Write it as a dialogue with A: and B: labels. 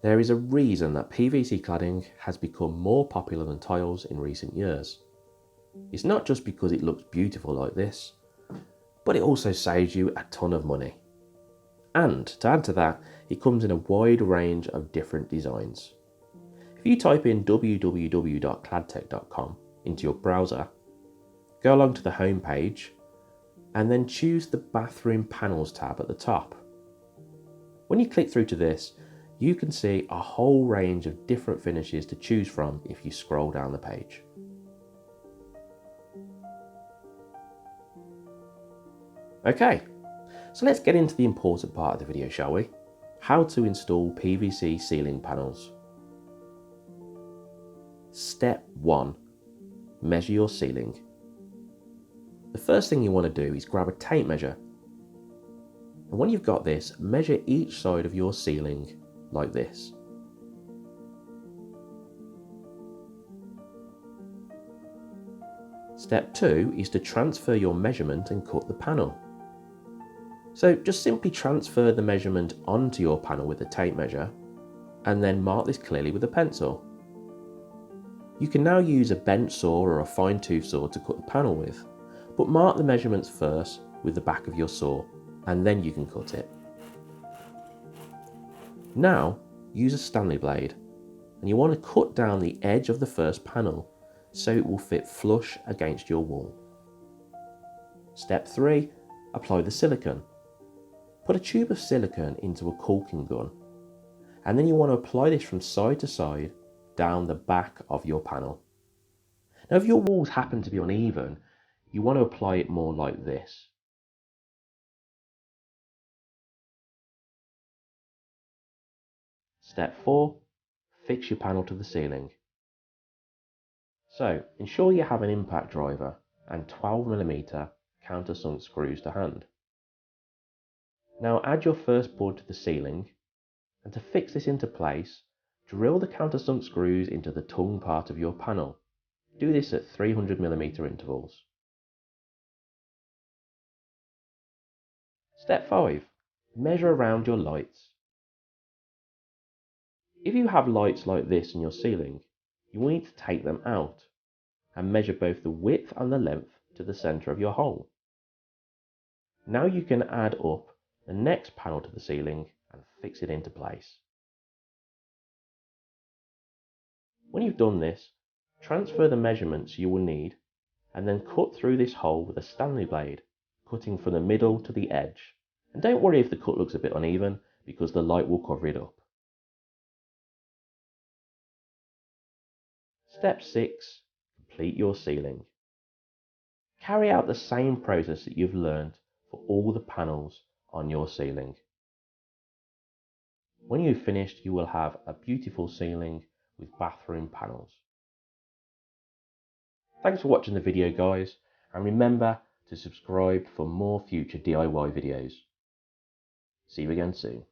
A: There is a reason that PVC cladding has become more popular than tiles in recent years. It's not just because it looks beautiful like this, but it also saves you a ton of money. And to add to that, it comes in a wide range of different designs. If you type in www.cladtech.com into your browser, go along to the home page, and then choose the Bathroom Panels tab at the top. When you click through to this, you can see a whole range of different finishes to choose from if you scroll down the page. Okay, so let's get into the important part of the video, shall we? How to install PVC ceiling panels. Step 1. Measure your ceiling. The first thing you want to do is grab a tape measure. And when you've got this, measure each side of your ceiling like this. Step 2 is to transfer your measurement and cut the panel. So just simply transfer the measurement onto your panel with a tape measure and then mark this clearly with a pencil. You can now use a bench saw or a fine tooth saw to cut the panel with, but mark the measurements first with the back of your saw and then you can cut it. Now use a Stanley blade and you want to cut down the edge of the first panel so it will fit flush against your wall. Step 3. Apply the silicone. Put a tube of silicone into a caulking gun and then you want to apply this from side to side down the back of your panel. Now if your walls happen to be uneven, you want to apply it more like this. Step 4. Fix your panel to the ceiling. So ensure you have an impact driver and 12mm countersunk screws to hand. Now add your first board to the ceiling, and to fix this into place, drill the countersunk screws into the tongue part of your panel. Do this at 300mm intervals. Step 5. Measure around your lights. If you have lights like this in your ceiling, you will need to take them out and measure both the width and the length to the centre of your hole. Now you can add up the next panel to the ceiling and fix it into place. When you've done this, transfer the measurements you will need and then cut through this hole with a Stanley blade, cutting from the middle to the edge. And don't worry if the cut looks a bit uneven, because the light will cover it up. Step 6. Complete your ceiling. Carry out the same process that you've learned for all the panels on your ceiling. When you've finished, you will have a beautiful ceiling with bathroom panels. Thanks for watching the video, guys, and remember to subscribe for more future DIY videos. See you again soon.